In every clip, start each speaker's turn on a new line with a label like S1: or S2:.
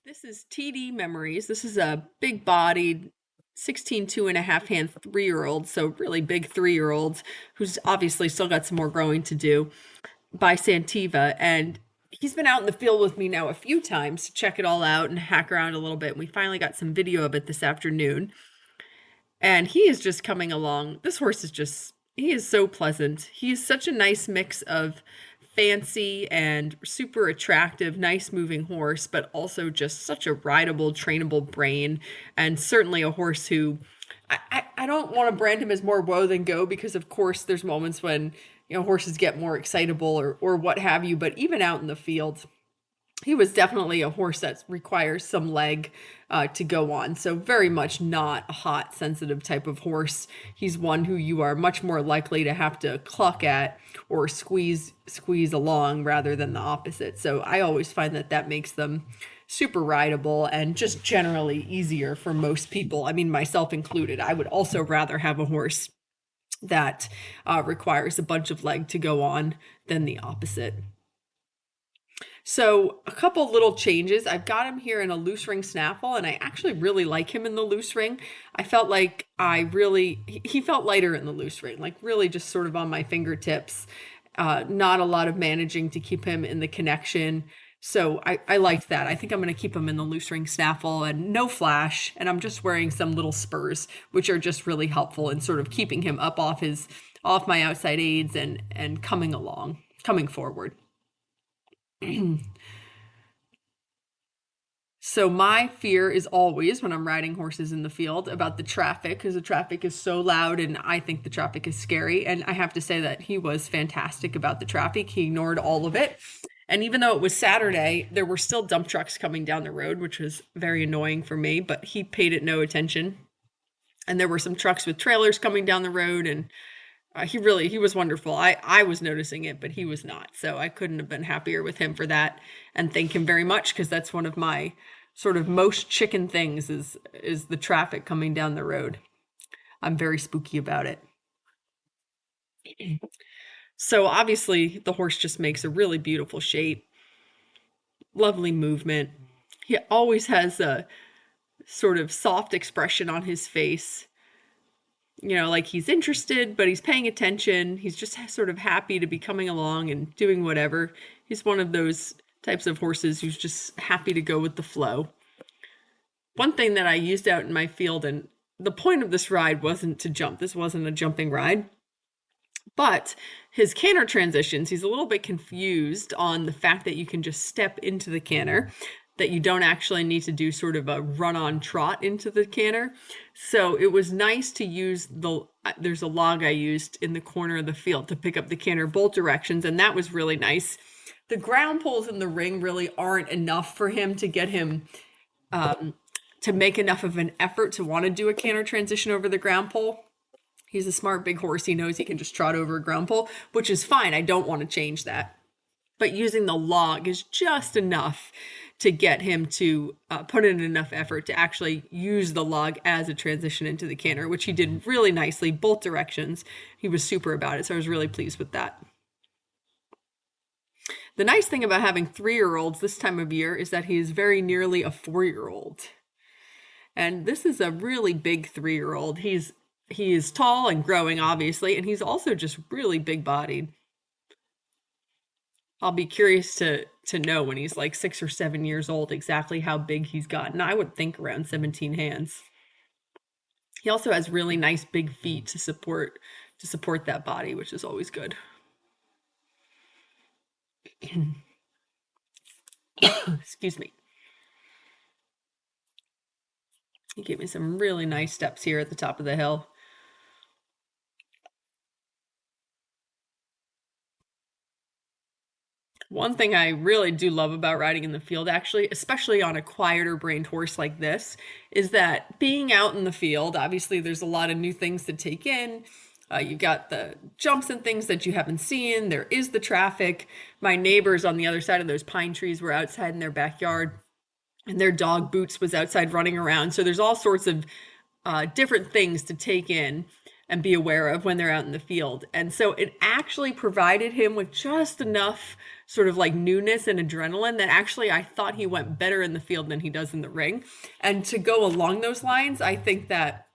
S1: This is TD Memories. This is a big bodied 16 2.5 hand 3-year-old, so really big 3-year-old who's obviously still got some more growing to do by Santiva. And he's been out in the field with me now a few times to check it all out and hack around a little bit. We finally got some video of it this afternoon. And he is just coming along. This horse is just, he is so pleasant. He is such a nice mix of fancy and super attractive, nice moving horse, but also just such a rideable, trainable brain, and certainly a horse who I don't want to brand him as more woe than go because of course there's moments when horses get more excitable or what have you, but even out in the field he was definitely a horse that requires some leg to go on. So very much not a hot, sensitive type of horse. He's one who you are much more likely to have to cluck at or squeeze along rather than the opposite. So I always find that that makes them super rideable and just generally easier for most people. I mean, myself included. I would also rather have a horse that requires a bunch of leg to go on than the opposite. So a couple little changes. I've got him here in a loose ring snaffle, and I actually really like him in the loose ring. I felt like he felt lighter in the loose ring, like really just sort of on my fingertips. Not a lot of managing to keep him in the connection. So I liked that. I think I'm going to keep him in the loose ring snaffle and no flash. And I'm just wearing some little spurs, which are just really helpful in sort of keeping him up off my outside aids and coming forward. So my fear is always when I'm riding horses in the field about the traffic because the traffic is so loud and I think the traffic is scary. And I have to say that he was fantastic about the traffic. He ignored all of it. And even though it was Saturday, there were still dump trucks coming down the road, which was very annoying for me, but he paid it no attention. And there were some trucks with trailers coming down the road and he was wonderful. I was noticing it, but he was not. So I couldn't have been happier with him for that, and thank him very much because that's one of my sort of most chicken things is the traffic coming down the road. I'm very spooky about it. So obviously the horse just makes a really beautiful shape, lovely movement. He always has a sort of soft expression on his face, like he's interested, but he's paying attention. He's just sort of happy to be coming along and doing whatever. He's one of those types of horses who's just happy to go with the flow. One thing that I used out in my field, and the point of this ride wasn't to jump, this wasn't a jumping ride, but his canter transitions, he's a little bit confused on the fact that you can just step into the canter, that you don't actually need to do sort of a run-on trot into the canter. So it was nice to use there's a log I used in the corner of the field to pick up the canter both directions, and that was really nice. The ground poles in the ring really aren't enough for him to get him to make enough of an effort to want to do a canter transition over the ground pole. He's a smart big horse. He knows he can just trot over a ground pole, which is fine. I don't want to change that. But using the log is just enough to get him to put in enough effort to actually use the log as a transition into the canter, which he did really nicely, both directions. He was super about it, so I was really pleased with that. The nice thing about having 3-year-olds this time of year is that he is very nearly a 4-year-old. And this is a really big 3-year-old. He is tall and growing, obviously, and he's also just really big-bodied. I'll be curious to know when he's like 6 or 7 years old exactly how big he's gotten. I would think around 17 hands. He also has really nice big feet to support that body, which is always good. Excuse me. He gave me some really nice steps here at the top of the hill. One thing I really do love about riding in the field, actually, especially on a quieter brained horse like this, is that being out in the field, obviously, there's a lot of new things to take in. You've got the jumps and things that you haven't seen. There is the traffic. My neighbors on the other side of those pine trees were outside in their backyard, and their dog Boots was outside running around. So there's all sorts of different things to take in. and be aware of when they're out in the field. And so it actually provided him with just enough sort of like newness and adrenaline that actually I thought he went better in the field than he does in the ring. And to go along those lines, I think that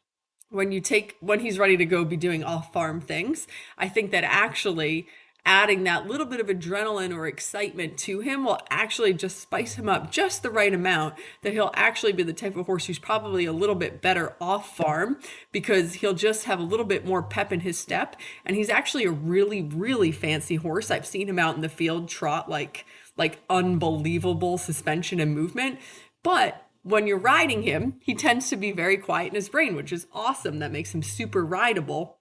S1: when he's ready to go be doing off farm things, I think that actually adding that little bit of adrenaline or excitement to him will actually just spice him up just the right amount that he'll actually be the type of horse who's probably a little bit better off farm because he'll just have a little bit more pep in his step. And he's actually a really, really fancy horse. I've seen him out in the field trot like unbelievable suspension and movement. But when you're riding him, he tends to be very quiet in his brain, which is awesome. That makes him super rideable.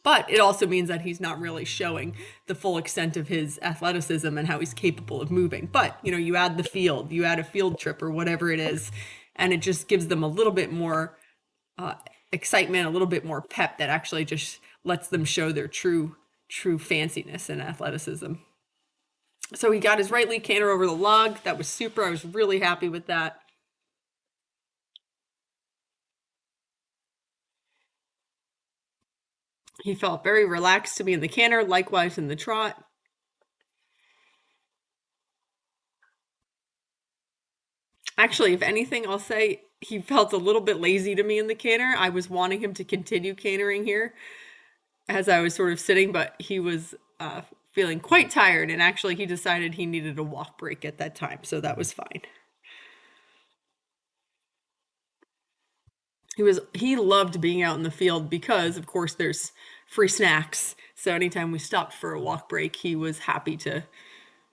S1: But it also means that he's not really showing the full extent of his athleticism and how he's capable of moving. But, you add the field, you add a field trip or whatever it is, and it just gives them a little bit more excitement, a little bit more pep that actually just lets them show their true fanciness and athleticism. So he got his right lead canter over the log. That was super. I was really happy with that. He felt very relaxed to be in the canter, likewise in the trot. Actually, if anything, I'll say he felt a little bit lazy to me in the canter. I was wanting him to continue cantering here as I was sort of sitting, but he was feeling quite tired, and actually he decided he needed a walk break at that time, so that was fine. He loved being out in the field because of course there's free snacks. So anytime we stopped for a walk break, he was happy to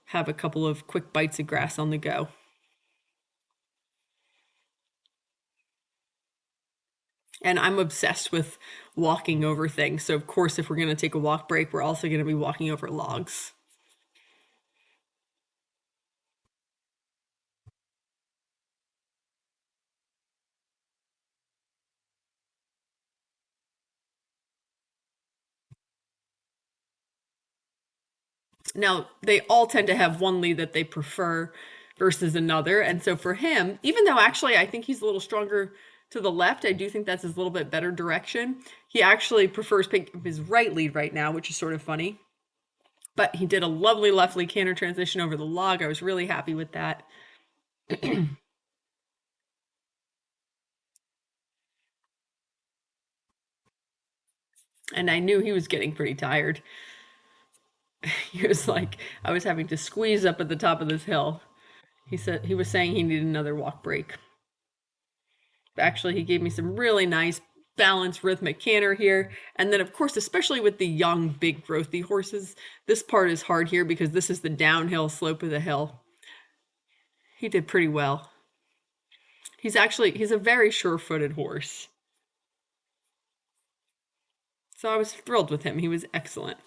S1: have a couple of quick bites of grass on the go. And I'm obsessed with walking over things. So of course if we're going to take a walk break, we're also going to be walking over logs. Now, they all tend to have one lead that they prefer versus another. And so for him, even though actually I think he's a little stronger to the left, I do think that's his little bit better direction. He actually prefers picking his right lead right now, which is sort of funny. But he did a lovely left lead canter transition over the log. I was really happy with that. And I knew he was getting pretty tired. He was like, I was having to squeeze up at the top of this hill. He was saying he needed another walk break. Actually, he gave me some really nice balanced rhythmic canter here. And then of course, especially with the young, big growthy horses, this part is hard here because this is the downhill slope of the hill. He did pretty well. He's a very sure-footed horse. So I was thrilled with him. He was excellent.